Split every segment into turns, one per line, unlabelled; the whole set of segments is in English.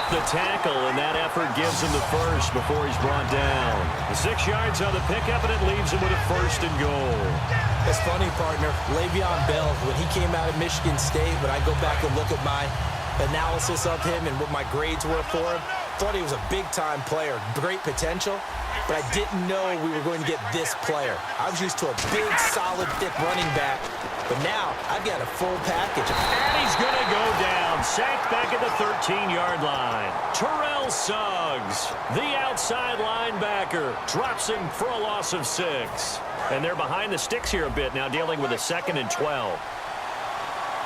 off the tackle, and that effort gives him the first before he's brought down. The 6 yards on the pickup, and it leaves him with a 1st and goal.
It's funny, partner. Le'Veon Bell, when he came out of Michigan State, when I go back and look at my analysis of him and what my grades were for him, thought he was a big-time player, great potential, but I didn't know we were going to get this player. I was used to a big, solid, thick running back, but now I've got a full package.
And he's going to go down, sacked back at the 13-yard line. Terrell Suggs, the outside linebacker, drops him for a loss of 6. And they're behind the sticks here a bit now, dealing with a 2nd and 12.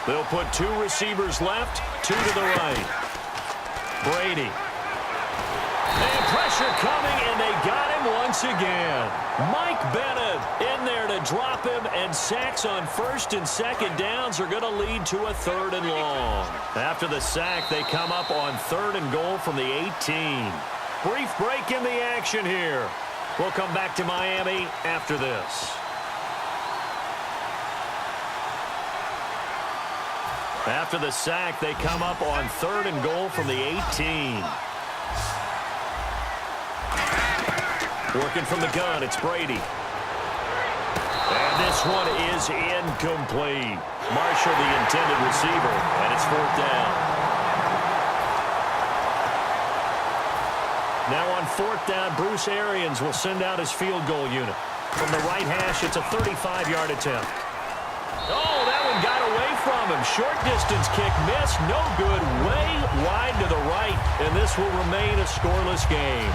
They'll put 2 receivers left, 2 to the right. Brady. And pressure coming, and they got him once again. Mike Bennett in there to drop him, and sacks on 1st and 2nd downs are going to lead to a 3rd and long. After the sack, they come up on 3rd and goal from the 18. Brief break in the action here. We'll come back to Miami after this. After the sack, they come up on 3rd and goal from the 18. Working from the gun, it's Brady. And this one is incomplete. Marshall, the intended receiver, and it's 4th down. Now on 4th down, Bruce Arians will send out his field goal unit. From the right hash, it's a 35-yard attempt. Oh, that one got away from him. Short distance kick missed. No good. Way wide to the right. And this will remain a scoreless game.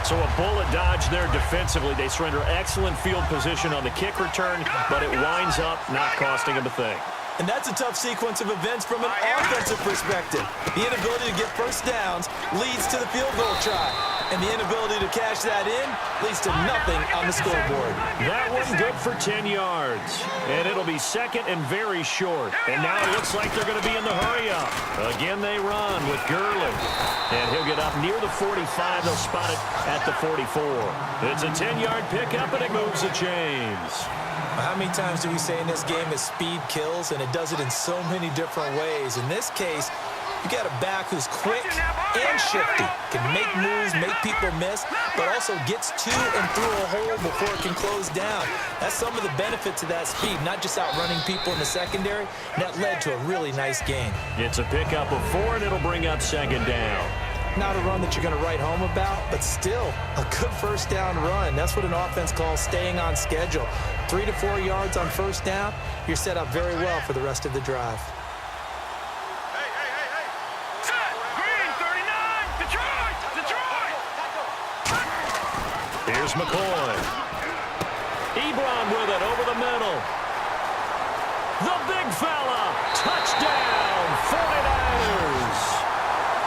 So a bullet dodge there defensively. They surrender excellent field position on the kick return, but it winds up not costing them a thing.
And that's a tough sequence of events from an offensive perspective. The inability to get first downs leads to the field goal try. And the inability to cash that in leads to nothing on the scoreboard.
That one good for 10 yards. And it'll be 2nd and very short. And now it looks like they're going to be in the hurry-up. Again, they run with Gurley. And he'll get up near the 45. They'll spot it at the 44. It's a 10-yard pickup, and it moves the chains.
How many times do we say in this game that speed kills, and it does it in so many different ways? In this case, you got a back who's quick and shifty, can make moves, make people miss, but also gets to and through a hole before it can close down. That's some of the benefits of that speed, not just outrunning people in the secondary. And that led to a really nice game.
It's a pickup of 4, and it'll bring up 2nd down.
Not a run that you're going to write home about, but still a good first down run. That's what an offense calls staying on schedule. 3 to 4 yards on first down, you're set up very well for the rest of the drive.
Set! Green, 39! Detroit! Detroit!
Here's McCoy. Ebron with it over the middle. The big fella. Touchdown, 49ers.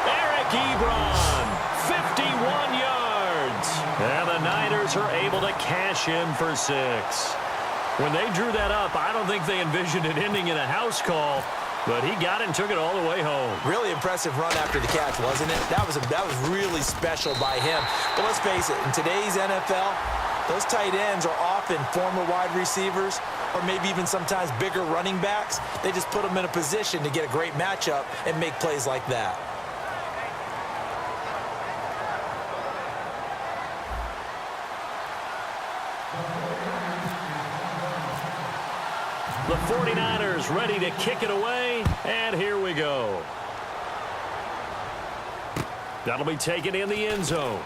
Eric Ebron, 51 yards. And the Niners are able to cash in for 6. When they drew that up, I don't think they envisioned it ending in a house call, but he got it and took it all the way home.
Really impressive run after the catch, wasn't it? That was really special by him. But let's face it, in today's NFL, those tight ends are often former wide receivers or maybe even sometimes bigger running backs. They just put them in a position to get a great matchup and make plays like that.
The 49ers ready to kick it away, and here we go. That'll be taken in the end zone.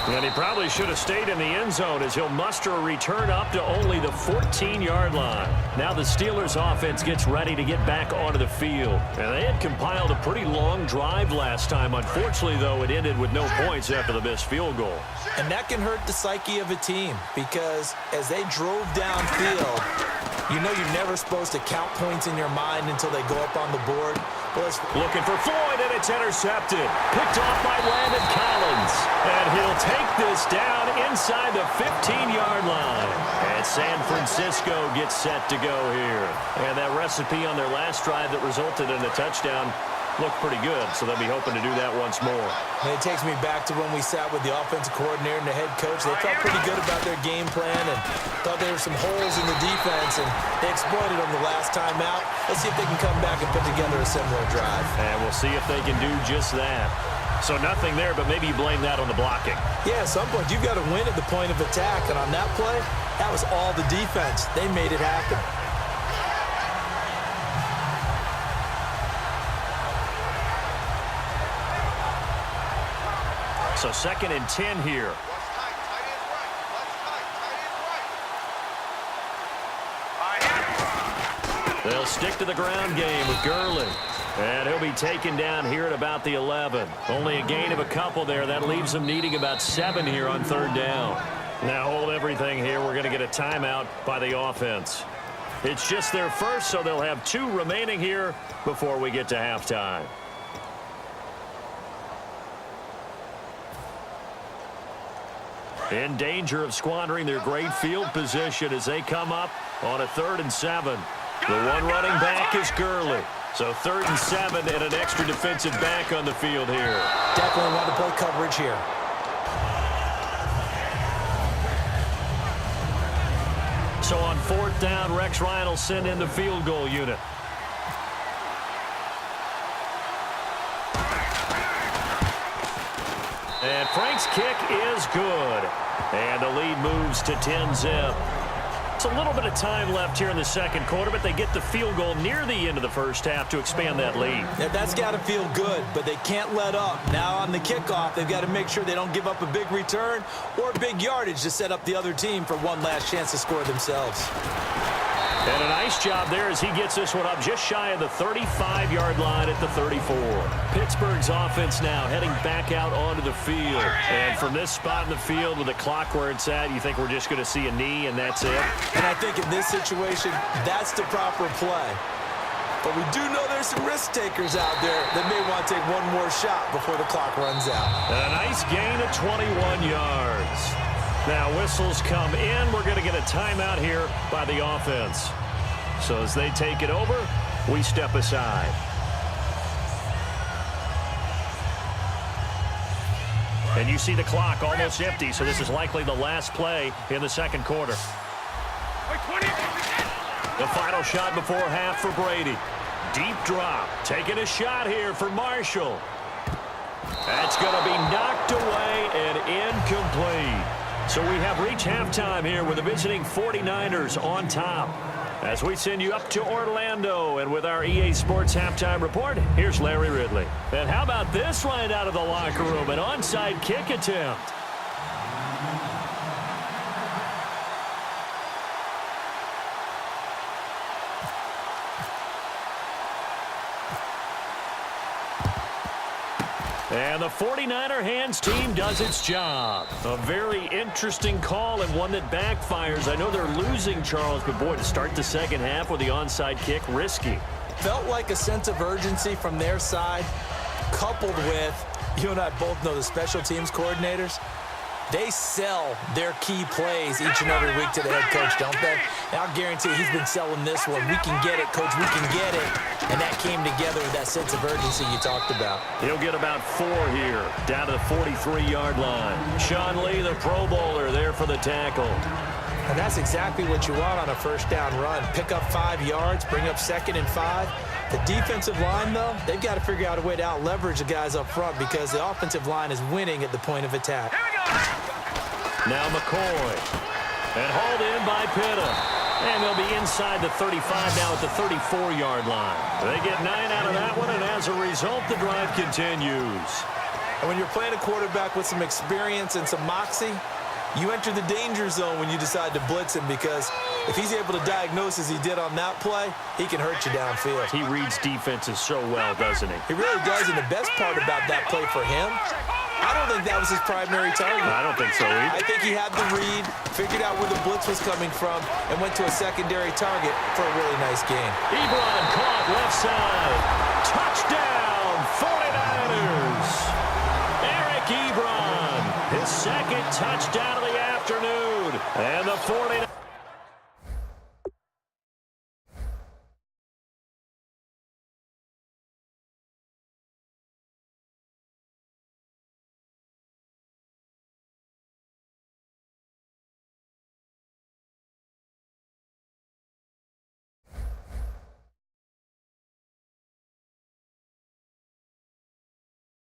And he probably should have stayed in the end zone as he'll muster a return up to only the 14-yard line. Now the Steelers offense gets ready to get back onto the field. And they had compiled a pretty long drive last time. Unfortunately, though, it ended with no points after the missed field goal.
And that can hurt the psyche of a team because as they drove downfield, you know you're never supposed to count points in your mind until they go up on the board.
Looking for Floyd, and it's intercepted. Picked off by Landon Collins. And he'll take this down inside the 15-yard line. And San Francisco gets set to go here. And that recipe on their last drive that resulted in a touchdown looked pretty good, so they'll be hoping to do that once more.
And it takes me back to when we sat with the offensive coordinator and the head coach. They felt pretty good about their game plan and thought there were some holes in the defense, and they exploited them the last time out. Let's see if they can come back and put together a similar drive.
And we'll see if they can do just that. So nothing there, but maybe you blame that on the blocking.
Yeah, at some point, you've got to win at the point of attack, and on that play, that was all the defense. They made it happen.
So 2nd and 10 here. They'll stick to the ground game with Gurley. And he'll be taken down here at about the 11. Only a gain of a couple there. That leaves them needing about 7 here on 3rd down. Now hold everything here. We're going to get a timeout by the offense. It's just their first, so they'll have 2 remaining here before we get to halftime. In danger of squandering their great field position as they come up on a 3rd and 7. The one running back is Gurley. So 3rd and 7 and an extra defensive back on the field here.
Definitely want to play coverage here.
So on 4th down, Rex Ryan will send in the field goal unit. And Frank's kick is good. And the lead moves to 10-zip. It's a little bit of time left here in the 2nd quarter, but they get the field goal near the end of the 1st half to expand that lead.
Yeah, that's got to feel good, but they can't let up. Now on the kickoff, they've got to make sure they don't give up a big return or big yardage to set up the other team for one last chance to score themselves.
And a nice job there as he gets this one up just shy of the 35-yard line at the 34. Pittsburgh's offense now heading back out onto the field. And from this spot in the field with the clock where it's at, you think we're just going to see a knee and that's it?
And I think in this situation, that's the proper play. But we do know there's some risk takers out there that may want to take one more shot before the clock runs out.
And a nice gain of 21 yards. Now whistles come in. We're going to get a timeout here by the offense. So as they take it over, we step aside. And you see the clock almost empty, so this is likely the last play in the 2nd quarter. The final shot before half for Brady. Deep drop. Taking a shot here for Marshall. That's going to be knocked away and incomplete. So we have reached halftime here with the visiting 49ers on top. As we send you up to Orlando, and with our EA Sports Halftime Report, here's Larry Ridley. And how about this right out of the locker room, an onside kick attempt. And the 49er hands team does its job. A very interesting call and one that backfires. I know they're losing, Charles, but boy, to start the 2nd half with the onside kick, risky.
Felt like a sense of urgency from their side, coupled with, you and I both know the special teams coordinators, they sell their key plays each and every week to the head coach, don't they? And I'll guarantee he's been selling this one. We can get it, coach, we can get it. And that came together with that sense of urgency you talked about.
He'll get about 4 here, down to the 43-yard line. Sean Lee, the Pro Bowler, there for the tackle.
And that's exactly what you want on a 1st down run. Pick up 5 yards, bring up 2nd and 5. The defensive line, though, they've got to figure out a way to out-leverage the guys up front because the offensive line is winning at the point of attack.
Now McCoy. And hauled in by Pitta. And they'll be inside the 35 now at the 34-yard line. They get 9 out of that one, and as a result, the drive continues.
And when you're playing a quarterback with some experience and some moxie, you enter the danger zone when you decide to blitz him because if he's able to diagnose as he did on that play, he can hurt you downfield.
He reads defenses so well, doesn't he?
He really does, and the best part about that play for him, I don't think that was his primary target.
I don't think so either.
I think he had the read, figured out where the blitz was coming from, and went to a secondary target for a really nice gain.
Ebron caught left side. Touchdown, 49ers. Eric Ebron, his 2nd touchdown of the afternoon. And the 49ers